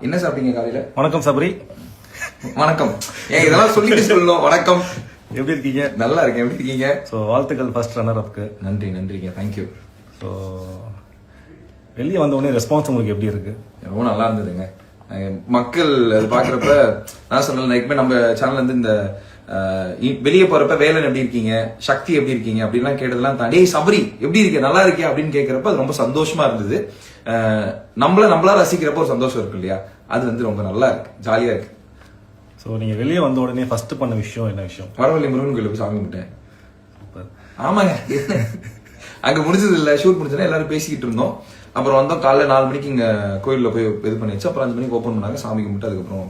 என்ன சாப்பிட்டீங்க காலையில? வணக்கம் சபரி. வணக்கம். ஏன் இதெல்லாம் சொல்லிட்டு சொல்லணும். வணக்கம். எப்படி இருக்கீங்க? நல்லா இருக்கேன். எப்படி இருக்கீங்க? ஸோ வாழ்த்துக்கள் ஃபர்ஸ்ட் ரன்னர் அப்க்கு. நன்றிங்க. தேங்க்யூ. ஸோ வெளியே வந்த உடனே ரெஸ்பான்ஸ் உங்களுக்கு எப்படி இருக்கு? ரொம்ப நல்லா இருந்ததுங்க. மக்கள் அது பாக்குறப்ப நான் சொன்னேன், எப்பவுமே நம்ம சேனல்ல இருந்து இந்த வெளியே போறப்ப வேலன் எப்படி இருக்கீங்க, சக்தி எப்படி இருக்கீங்க அப்படின்லாம் கேட்டதெல்லாம் தாண்டி சபரி எப்படி இருக்கு, நல்லா இருக்கே அப்படின்னு கேட்கறப்ப அது ரொம்ப சந்தோஷமா இருந்தது. நம்மளா ரசிக்கிறப்ப ஒரு சந்தோஷம் இருக்கு இல்லையா, அது வந்து ரொம்ப நல்லா இருக்கு, ஜாலியா இருக்கு. ஸோ நீங்க வெளியே வந்த உடனே ஃபர்ஸ்ட் பண்ண விஷயம் என்ன விஷயம்? பரவாயில்ல, முருகன் கோயிலுக்கு சாமி கும்பிட்டேன். ஆமாங்க, அங்க முடிஞ்சது இல்ல, ஷூட் முடிஞ்சதுன்னா எல்லாரும் பேசிக்கிட்டு இருந்தோம். அப்புறம் வந்தோம், காலைல 4 மணிக்கு இங்க கோயில்ல போய் இது பண்ணியாச்சு. அப்புறம் 5 மணிக்கு ஓப்பன் பண்ணாங்க, சாமி கும்பிட்டு அதுக்கப்புறம்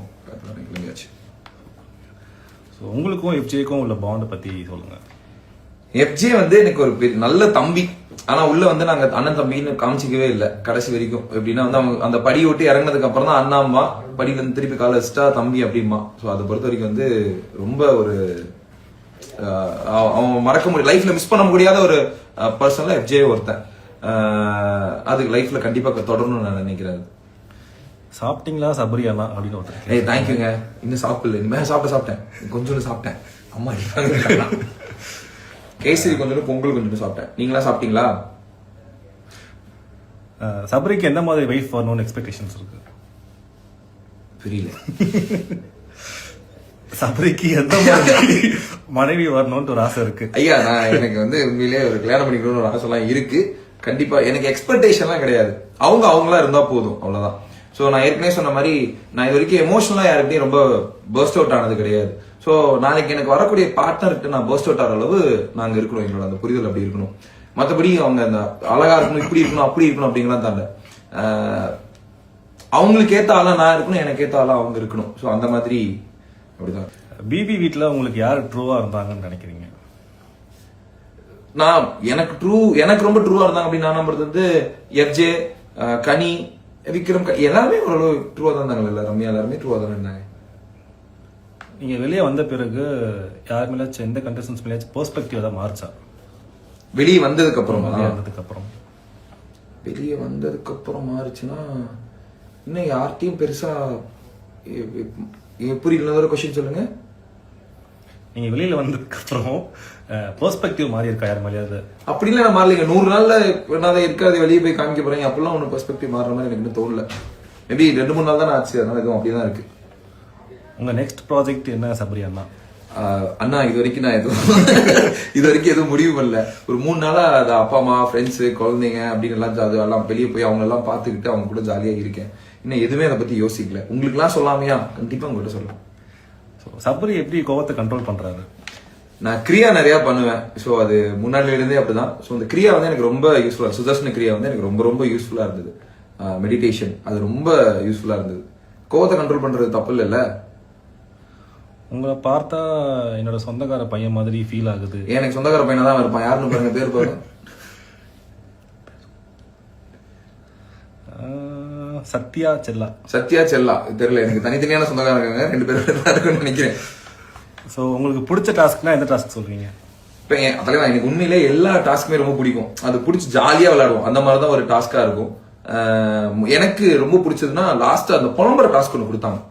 கிளம்பியாச்சு. ஸோ உங்களுக்கும் எஃப்ஜேக்கும் உள்ள பாண்டை பத்தி சொல்லுங்க. எஃப்ஜே வந்து எனக்கு ஒரு நல்ல தம்பி. ஆனா உள்ள வந்து நாங்க அண்ணன் தம்பின்னு காமிச்சிக்கவே இல்லை கடைசி வரைக்கும். எப்படின்னா வந்து அவங்க அந்த படி ஓட்டி இறங்கினதுக்கு அப்புறம் தான் அண்ணா அம்மா, படியில இருந்து திருப்பி கால வச்சுட்டா தம்பி அப்படிமா. ஸோ அதை பொறுத்த வரைக்கும் வந்து ரொம்ப ஒரு அவன் மறக்க முடியும், லைஃப்ல மிஸ் பண்ண முடியாத ஒரு பர்சன்ல எஃப்ஜே ஒருத்தன். அது லைஃப்ல கண்டிப்பா தொடரணும்னு நான் நினைக்கிறேன். சாப்பிட்டீங்களா சபரி அண்ணா அப்படின்னு ஒருத்தர். ஏய் தேங்க்யூங்க. இன்னும் சாப்பிடல, இனிமே சாப்பிட்டேன். கொஞ்சோண்டு சாப்பிட்டேன். அம்மா அடிப்பாங்க. கேசரி கொஞ்சம், பொங்கல் கொஞ்சம் சாப்பிட்டேன். நீங்களா சாப்பிட்டீங்களா? சபரிக்கு எந்த மாதிரி வைஃப் வரணும்னு எக்ஸ்பெக்டேஷன்ஸ் இருக்கு? புரியல. சபரிக்கு எந்த மாதிரி மனைவி வரணும்னு ஒரு ஆசை இருக்கு? ஐயா, எனக்கு வந்து உண்மையிலேயே ஒரு கல்யாணம் பண்ணிக்கணும்னு ஒரு ஆசை எல்லாம் இருக்கு. கண்டிப்பா எனக்கு எக்ஸ்பெக்டேஷன்லாம் கிடையாது. அவங்களா இருந்தா போதும், அவ்வளவுதான். சோ நான் ஏற்கனவே சொன்ன மாதிரி நான் இது வரைக்கும் எமோஷனலா யாருக்கிட்டையும் ரொம்ப பர்ஸ்ட் அவுட் ஆனது கிடையாது. சோ நாளைக்கு எனக்கு வரக்கூடிய பார்ட்னர்கிட்ட நான் பர்ஸ்ட் அவுட் ஆகிற அளவு நாங்க இருக்கணும். எங்களோட அந்த புரிதல் அப்படி இருக்கணும். மற்றபடி அவங்க அந்த அழகா இருக்கணும், இப்படி இருக்கணும், அப்படி இருக்கணும் அப்படிங்கலாம் தாண்ட அவங்களுக்கு ஏத்த ஆளா நான் இருக்கணும், எனக்கு ஏத்த ஆளா அவங்க இருக்கணும். சோ அந்த மாதிரி அப்படிதான். பிபி வீட்டுல உங்களுக்கு யாரு ட்ரூவா இருந்தாங்கன்னு நினைக்கிறீங்க? நான் எனக்கு ரொம்ப ட்ரூவா இருந்தாங்க அப்படின்னு நான் நம்புறது வந்து எஃப்ஜே, கனி, விக்ரம், எல்லாருமே ஓரளவு ட்ரூவா தான் இருந்தாங்க. ரம்யா எல்லாருமே ட்ரூவா தான் இருந்தாங்க. நீங்க வெளியே வந்த பிறகு யார் மேலாச்சும் எந்த கண்டஸ்டன்ஸ் மேலாச்சும் பெர்ஸ்பெக்டிவ் தான் மாறுச்சா? வெளியே வந்ததுக்கு அப்புறம் வெளியே வந்ததுக்கு அப்புறம் மாறுச்சுன்னா இன்னும் யார்கிட்டையும் பெருசா புரியல. ஒரு கொஸ்டின் சொல்லுங்க. நீங்க வெளியில வந்ததுக்கு அப்புறம் பெர்ஸ்பெக்டிவ் மாறி இருக்கா யார் மேலேயாவது? அப்படிலாம் நான் மாறலைங்க. 100 நாள்ல நான் இருக்காது, வெளியே போய் காமிக்க போறேன் அப்படிலாம் ஒன்னும் பெர்ஸ்பெக்டிவ் மாறுற மாதிரி எனக்கு தோணல. மேபி 2-3 நாள் தான் ஆச்சு, அதனால எதுவும் அப்படிதான் இருக்கு. உங்க நெக்ஸ்ட் ப்ராஜெக்ட் என்ன சபரி அண்ணா? அண்ணா இது வரைக்கும் நான் எதுவும் முடிவு பண்ணல. ஒரு 3 நாளா அது அப்பா அம்மா, ஃப்ரெண்ட்ஸ், குழந்தைங்க அப்படின்னு எல்லாம் வெளியே போய் அவங்க எல்லாம் பாத்துக்கிட்டு அவங்க கூட ஜாலியா இருக்கேன். இன்னும் எதுவுமே அதை பத்தி யோசிக்கல. உங்களுக்கு எல்லாம் சொல்லாமையா? கண்டிப்பா உங்ககிட்ட சொல்லலாம். சபரி எப்படி கோவத்தை கண்ட்ரோல் பண்றாரு? நான் கிரியா நிறைய பண்ணுவேன். ஸோ அது முன்னாடில இருந்தே அப்படிதான். ஸோ இந்த கிரியா வந்து எனக்கு ரொம்ப யூஸ்ஃபுல்லா, சுதர்ஷன கிரியா வந்து எனக்கு ரொம்ப ரொம்ப யூஸ்ஃபுல்லா இருந்தது. மெடிடேஷன் அது ரொம்ப யூஸ்ஃபுல்லா இருந்தது. கோவத்தை கண்ட்ரோல் பண்றது தப்பு இல்லைல்ல. உங்களை பார்த்தா என்னோட சொந்தக்கார பையன் மாதிரி ஃபீல் ஆகுது. எனக்கு சொந்தக்கார பையனா தான் இருப்பான். யாருன்னு பாருங்க, பேர் பாருங்க. சத்யா செல்லா தெரியல, எனக்கு தனித்தனியான சொந்தக்காரங்க இருக்காங்க. 2 பேரும் இருக்குன்னு நினைக்கிறேன். ஸோ உங்களுக்கு பிடிச்ச டாஸ்க்னா எந்த டாஸ்க் சொல்றீங்க? இப்போ தலைவா எனக்கு உண்மையிலே எல்லா டாஸ்க்குமே ரொம்ப பிடிக்கும். அது பிடிச்சி ஜாலியா விளையாடுவோம். அந்த மாதிரி தான் ஒரு டாஸ்கா இருக்கும். எனக்கு ரொம்ப பிடிச்சதுன்னா லாஸ்ட் அந்த புலம்புற டாஸ்க் ஒன்று கொடுத்தாங்க.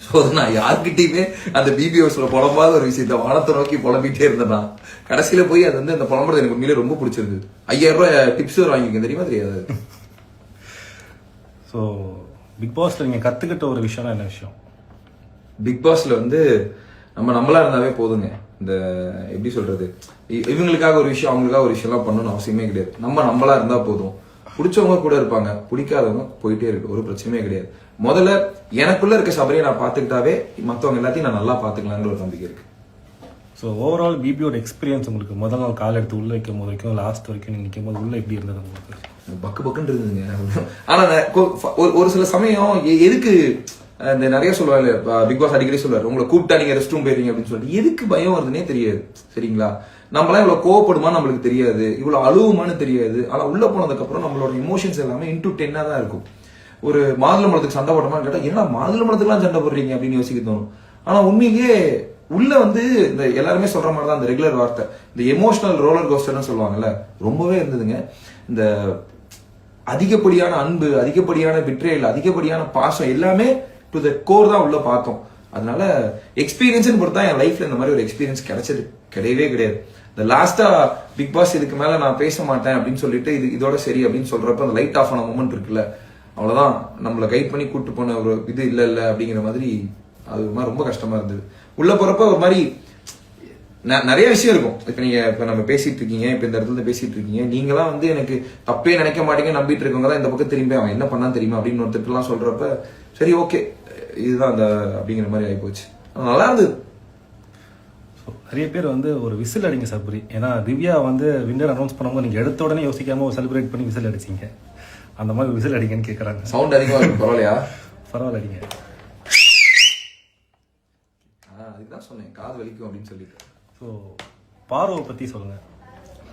ஸோ நான் யாருக்கிட்டையுமே அந்த பிபிஓஸ்ல புலம்பாத ஒரு விஷயத்த வானத்தை நோக்கி புலம்பிட்டே இருந்தேன். கடைசியில போய் அது வந்து அந்த புலம்புறது எனக்கு உண்மையிலே ரொம்ப பிடிச்சிருந்தது. 5000 ரூபாய் டிப்ஸ் வாங்கிக்க தெரியுமா? தெரியாது. ஸோ பிக் பாஸ்ல நீங்க கத்துக்கிட்ட ஒரு விஷயம்னா என்ன விஷயம்? பிக் பாஸ்ல வந்து நம்மளா இருந்தாவே போதுங்க. இந்த எப்படி சொல்றது, இவங்களுக்காக ஒரு விஷயம் அவங்களுக்காக ஒரு விஷயம் எல்லாம் பண்ணணும்னு அவசியமே கிடையாது. நம்மளா இருந்தா போதும். பிடிச்சவங்க கூட இருப்பாங்க, பிடிக்காதவங்க போயிட்டே இருக்கு, ஒரு பிரச்சனையே கிடையாது. முதல்ல எனக்குள்ள இருக்க சபரியை நான் பாத்துக்கிட்டாவே மத்தவங்க எல்லாத்தையும் நான் நல்லா பாத்துக்கலாங்கிற ஒரு நம்பிக்கை இருக்கு. ஸோ ஓவரால் பிபியோட எக்ஸ்பீரியன்ஸ் உங்களுக்கு முதல் நாள் கால் எடுத்து உள்ள வைக்கும் போது வரைக்கும் லாஸ்ட் வரைக்கும் நீங்க நிற்கும் போது உள்ள எப்படி இருந்தது உங்களுக்கு? பக்குன்னு இருந்ததுங்க. ஆனா ஒரு சில சமயம் எதுக்கு இந்த நிறைய சொல்லுவாங்க, பிக் பாஸ் அடிக்கடி சொல்லுவாரு, உங்களை கூப்பிட்டா நீங்க ரெஸ்ட் ரூம் போயிருங்க அப்படின்னு சொல்லிட்டு எதுக்கு பயம் வருதுன்னே தெரியாது. சரிங்களா? நம்மளாம் இவ்வளவு கோவப்படுமா நம்மளுக்கு தெரியாது, இவ்வளவு அழுவுமான்னு தெரியாது. ஆனா உள்ள போனதுக்கு அப்புறம் நம்மளோட இமோஷன்ஸ் எல்லாமே இன்டூ 10 தான் இருக்கும். ஒரு மாதுளம்பழத்துக்கு சண்டை போட்டோமான்னு கேட்டா ஏன்னா மாதுளம்பழத்துக்குலாம் சண்டை போடுறீங்க அப்படின்னு யோசிக்க தோணும். ஆனா உண்மையிலேயே உள்ள வந்து இந்த எல்லாருமே சொல்ற மாதிரி தான், இந்த ரெகுலர் வார்த்தை, இந்த எமோஷனல் ரோலர் கோஸ்டர்னு சொல்லுவாங்கல்ல, ரொம்பவே இருந்ததுங்க. இந்த அதிகப்படியான அன்பு, அதிகப்படியான விட்ரேல், அதிகப்படியான பாசம் எல்லாமே டு த கோர் தான் உள்ள பார்த்தோம். அதனால எக்ஸ்பீரியன்ஸ் பொறுத்தா என் லைஃப்ல இந்த மாதிரி ஒரு எக்ஸ்பீரியன்ஸ் கிடைச்சது கிடையவே கிடையாது. இந்த லாஸ்டா பிக் பாஸ் இதுக்கு மேல நான் பேச மாட்டேன் அப்படின்னு சொல்லிட்டு இதோட சரி அப்படின்னு சொல்றப்ப அந்த லைட் ஆஃப் ஆன மூமெண்ட் இருக்குல்ல, அவ்வளவுதான். நம்மள கைட் பண்ணி கூட்டு போன ஒரு இது இல்ல அப்படிங்கிற மாதிரி அது ஒரு மாதிரி ரொம்ப கஷ்டமா இருந்தது. உள்ள போறப்ப ஒரு மாதிரி நிறைய விஷயம் இருக்கும். இப்ப நம்ம பேசிட்டு இருக்கீங்க, இப்ப இந்த இடத்துல பேசிட்டு இருக்கீங்க, நீங்களாம் வந்து எனக்கு தப்பே நினைக்க மாட்டீங்க நம்பிட்டு இருக்கவங்க தான் இந்த பக்கம் திரும்பி அவன் என்ன பண்ணா தெரியுமா அப்படின்னு ஒருத்தர் எல்லாம் சொல்றப்ப சரி ஓகே இதுதான் அந்த அப்படிங்கிற மாதிரி ஆகி போச்சு. நல்லா இருந்தது. நிறைய பேர் வந்து ஒரு விசில் அடிங்க சபரி, ஏன்னா திவ்யா வந்து வின்னர் அனௌன்ஸ் பண்ணும்போது நீங்க எடுத்த உடனே யோசிக்காம ஒரு செலிப்ரேட் பண்ணி விசில் அடிச்சீங்க. அந்த மாதிரி விசில் அடிங்கன்னு கேட்கறாங்க. சவுண்ட் அதிகமா இருக்கு, பரவாயில்லையா? பரவாயில்ல அடிங்க. அதுதான் சொன்னேன் காது வலிக்கும் அப்படின்னு சொல்லிட்டு. ஸோ பாருவை பத்தி சொல்லுங்க.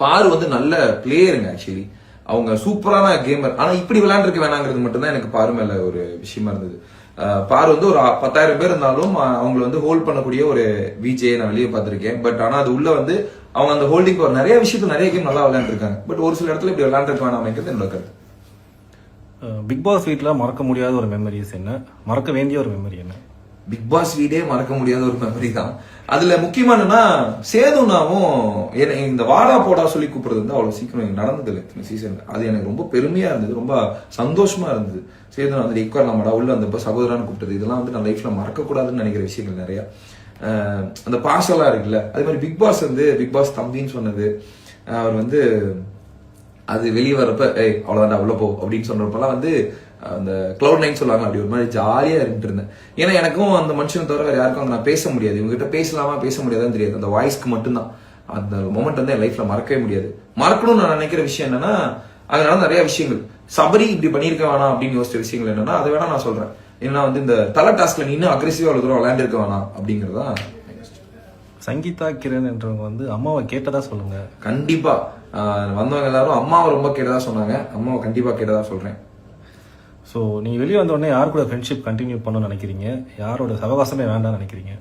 பாரு வந்து நல்ல பிளேயருங்க. ஆக்சுவலி அவங்க சூப்பரான கேமர். ஆனா இப்படி விளையாண்டுருக்க வேணாங்கிறது மட்டும்தான் எனக்கு பாரு மேல ஒரு விஷயமா இருந்தது. பாரு வந்து ஒரு 10,000 பேர் இருந்தாலும் அவங்களை வந்து ஹோல்ட் பண்ணக்கூடிய ஒரு விஜே நான் வெளியே பார்த்திருக்கேன். பட் ஆனா அது உள்ள வந்து அவங்க அந்த ஹோல்டிங் நிறைய விஷயத்துல நிறைய கேம் நல்லா விளையாண்டுருக்காங்க. பட் ஒரு சில இடத்துல இப்படி விளையாண்டுருக்க வேணாம் அமைக்கிறது என்னோட கருத்து. பிக் பாஸ் வீட்ல மறக்க முடியாத ஒரு மெமரிஸ் என்ன, மறக்க வேண்டிய ஒரு மெமரி என்ன? பிக் பாஸ் வீடே மறக்க முடியாத ஒரு மெமரி தான். அதுல முக்கியமா என்னன்னா சேதுனாவும் இந்த வாடா போடா சொல்லி கூப்பிடுறது வந்து அவ்வளவு சீக்கிரம் நடந்தது இல்லை இந்த சீசன்ல. அது எனக்கு ரொம்ப பெருமையா இருந்தது, ரொம்ப சந்தோஷமா இருந்தது. சேதுனா வந்து இக்குவல் நம்மடா உள்ள அந்த சகோதரான்னு கூப்பிட்டது இதெல்லாம் வந்து நான் லைஃப்ல மறக்க கூடாதுன்னு நினைக்கிற விஷயங்கள் நிறைய. அந்த பாசெல்லாம் இருக்குல்ல, அதே மாதிரி பிக் பாஸ் வந்து பிக் பாஸ் தம்பின்னு சொன்னது, அவர் வந்து அது வெளியே வரப்ப அவ்வளவுதான் உள்ள போ அப்படின்னு சொன்னப்பெல்லாம் வந்து அந்த கிளவுட் நைன் சொல்லுவாங்க, அப்படி ஒரு மாதிரி ஜாலியா இருந்துட்டு இருந்தேன். ஏன்னா எனக்கும் அந்த மனுஷனை தவிர வேற யாருக்கும் வந்து நான் பேச முடியாது, இவங்ககிட்ட பேசலாமா பேச முடியாதான்னு தெரியாது. அந்த வாய்ஸ்க்கு மட்டும்தான் அந்த மொமெண்ட் வந்து என் லைஃப்ல மறக்கவே முடியாது. மறக்கணும்னு நான் நினைக்கிற விஷயம் என்னன்னா, அதனால நிறைய விஷயங்கள் சபரி இப்படி பண்ணிருக்க வேணாம் அப்படின்னு யோசிச்ச விஷயங்கள் என்னன்னா அதை வேணா நான் சொல்றேன். ஏன்னா வந்து இந்த தலை டாஸ்க்ல நீ இன்னும் அக்ரெசிவா அவ்வளவு தூரம் விளையாண்டு இருக்க வேணாம் அப்படிங்கறதா. சங்கீதா கிரண் என்றவங்க வந்து அம்மாவை கேட்டதா சொல்லுங்க. கண்டிப்பா வந்தவங்க எல்லாரும் அம்மாவை ரொம்ப கேட்டதா சொன்னாங்க. அம்மாவை கண்டிப்பா கேட்டதா சொல்றேன். ஸோ நீங்கள் வெளியே வந்த உடனே யார் கூட ஃப்ரெண்ட்ஷிப் கண்டினியூ பண்ணணும்னு நினைக்கிறீங்க, யாரோட சவகாசமே வேண்டாம்னு நினைக்கிறீங்க?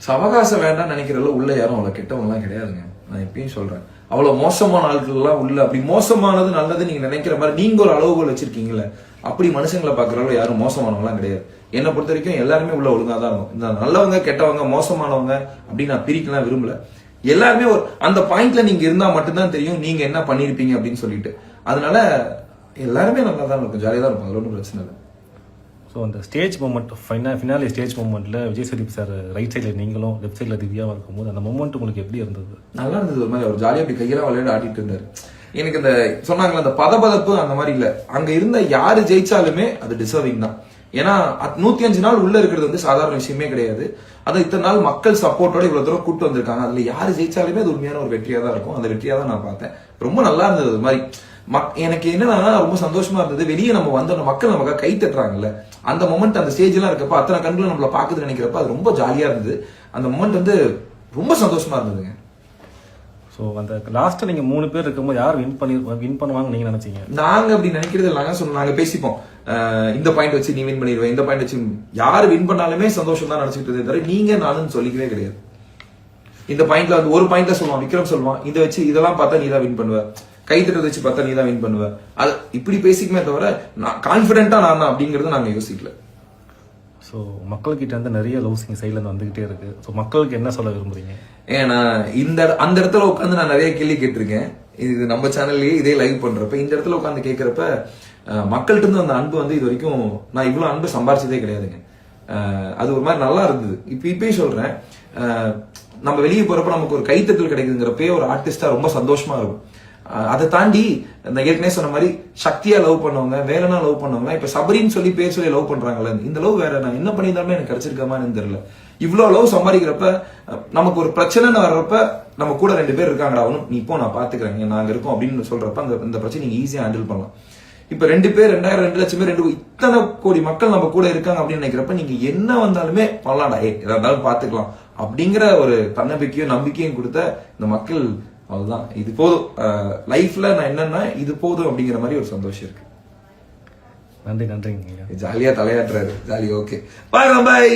சவகாசம் வேண்டாம்னு நினைக்கிறதுல உள்ள யாரும் அவ்வளோ கெட்டவங்கலாம் கிடையாதுங்க. நான் எப்பயும் சொல்றேன், அவ்வளோ மோசமான ஆட்கள் எல்லாம் உள்ள அப்படி மோசமானது நல்லது நீங்க நினைக்கிற மாதிரி நீங்க ஒரு அளவுகோல் வச்சிருக்கீங்கல்ல, அப்படி மனுஷங்களை பார்க்கறவங்க யாரும் மோசமானவங்களாம் கிடையாது. என்னை பொறுத்த வரைக்கும் எல்லாருமே உள்ள ஒழுங்கா தான் இருக்கும். இந்த நல்லவங்க கெட்டவங்க மோசமானவங்க அப்படின்னு நான் பிரிக்கலாம் விரும்பல. எல்லாருமே ஒரு அந்த பாயிண்ட்ல நீங்க இருந்தா மட்டும்தான் தெரியும் நீங்க என்ன பண்ணிருப்பீங்க அப்படின்னு சொல்லிட்டு. அதனால எல்லாருமே நல்லா தான் இருக்கும், ஜாலியாக தான் இருக்கும், அது ஒன்றும் பிரச்சனை இல்லை. ஸோ அந்த ஸ்டேஜ் மூமெண்ட் ஃபினாலி ஸ்டேஜ் மூமெண்ட்ல விஜய் சதீப் சார் ரைட் சைடில் நீங்களும் லெஃப்ட் சைடில் திவ்யாவும் இருக்கும்போது அந்த மூமெண்ட் உங்களுக்கு எப்படி இருந்தது? நல்லா இருந்தது. ஒரு மாதிரி அவர் ஜாலியாக அப்படி கையெல்லாம் விளையாட ஆடிட்டு இருந்தாரு. எனக்கு இந்த சொன்னாங்களே அந்த பதபதப்பு அந்த மாதிரி இல்லை. அங்க இருந்த யாரு ஜெயிச்சாலுமே அது டிசர்விங் தான். ஏன்னா 105 நாள் உள்ள இருக்கிறது வந்து சாதாரண விஷயமே கிடையாது. அதை இத்தனை நாள் மக்கள் சப்போர்ட்டோட இவ்வளவு தூரம் கூட்டு வந்திருக்காங்க. அதுல யாரு ஜெயிச்சாலுமே அது உண்மையான ஒரு வெற்றியா தான் இருக்கும். அந்த வெற்றியா தான் நான் பார்த்தேன். ரொம்ப நல்லா இருந்தது. அது மாதிரி எனக்கு என்னன்னா ரொம்ப சந்தோஷமா இருந்தது. வெளியே நம்ம வந்த மக்கள் நமக்கு கை தட்டுறாங்கல்ல, அந்த மொமெண்ட் அந்த ஸ்டேஜ் எல்லாம் இருக்கப்ப அத்தனை கண்களும் நம்மள பாக்குதுன்னு நினைக்கிறப்ப அது ரொம்ப ஜாலியா இருந்தது. அந்த மொமெண்ட் வந்து ரொம்ப சந்தோஷமா இருந்ததுங்க. ஸோ அந்த லாஸ்ட் நீங்க 3 பேர் இருக்கும்போது யார் வின் பண்ணுவாங்க நீங்க நினைச்சீங்க? நாங்க அப்படி நினைக்கிறது இல்லைங்க. நாங்க பேசிப்போம், இந்த பாயிண்ட் வச்சு நீ வின் பண்ணிடுவேன், இந்த பாயிண்ட் வச்சு யாரு வின் பண்ணாலுமே சந்தோஷம் தான் நினைச்சிட்டு தவிர நீங்க நானும் சொல்லிக்கவே கிடையாது. இந்த பாயிண்ட்ல வந்து ஒரு பாயிண்ட்ல சொல்லுவான் விக்ரம் சொல்லுவான், இதை வச்சு இதெல்லாம் பார்த்தா நீ தான் வின் பண்ணுவ, கை தட்டத்தை வச்சு பார்த்தா நீ தான் வின் பண்ணுவ, அது இப்படி பேசிக்குமே தவிர நான் கான்பிடென்ட்டா நான் தான் அப்படிங்கறத நாங்க யோசிக்கல. ஸோ மக்கள்கிட்ட வந்து நிறைய லவ்ஸிங் சைட்ல இருந்து வந்துகிட்டே இருக்கு. ஸோ மக்களுக்கு என்ன சொல்ல விரும்புறீங்க? ஏன்னா அந்த இடத்துல உட்காந்து நான் நிறைய கேள்வி கேட்டிருக்கேன். இது நம்ம சேனல்லயே இதே லைவ் பண்றப்ப இந்த இடத்துல உட்காந்து கேட்கறப்ப மக்கள்கிட்ட இருந்து அந்த அன்பு வந்து இது வரைக்கும் நான் இவ்வளவு அன்பு சம்பாரிச்சதே கிடையாதுங்க. அது ஒரு மாதிரி நல்லா இருந்தது. இப்பயும் சொல்றேன், நம்ம வெளியே போறப்ப நமக்கு ஒரு கைத்தட்டல் கிடைக்குதுங்கிறப்பே ஒரு ஆர்டிஸ்டா ரொம்ப சந்தோஷமா இருக்கும். அதை தாண்டி இந்த ஏற்கனவே சொன்ன மாதிரி சக்தியா லவ் பண்ணவங்க, வேலைனா லவ் பண்ணவங்க, இப்ப சபரின்னு சொல்லி பேர் சொல்லி லவ் பண்றாங்கல்ல, இந்த லவ் வேற நான் என்ன பண்ணியிருந்தாலுமே எனக்கு கிடைச்சிருக்காமான்னு தெரியல. இவ்வளவு லவ் சம்பாதிக்கிறப்ப நமக்கு ஒரு பிரச்சனைன்னு வர்றப்ப நம்ம கூட 2 பேர் இருக்காங்கடா, அவனும் நீ இப்போ நான் பாத்துக்கிறேன், நாங்க இருக்கோம் அப்படின்னு சொல்றப்ப அந்த பிரச்சனை நீங்க ஈஸியா ஹேண்டில் பண்ணலாம். இப்ப 2 பேர் 2000 2 லட்சம் பேர் இத்தனை கோடி மக்கள் நம்ம கூட இருக்காங்க அப்படின்னு நினைக்கிறப்ப நீங்க என்ன வந்தாலுமே பண்ணலாம்டா, எதா இருந்தாலும் பாத்துக்கலாம் அப்படிங்கிற ஒரு தன்னம்பிக்கையும் நம்பிக்கையும் கொடுத்த இந்த மக்கள், அதுதான் இது போதும் லைஃப்ல. நான் என்னன்னா இது போதும் அப்படிங்கிற மாதிரி ஒரு சந்தோஷம் இருக்கு. நன்றி. நன்றிங்க. ஜாலியா தலையாட்டுறாரு, ஜாலி. ஓகே, பாய் பாய்.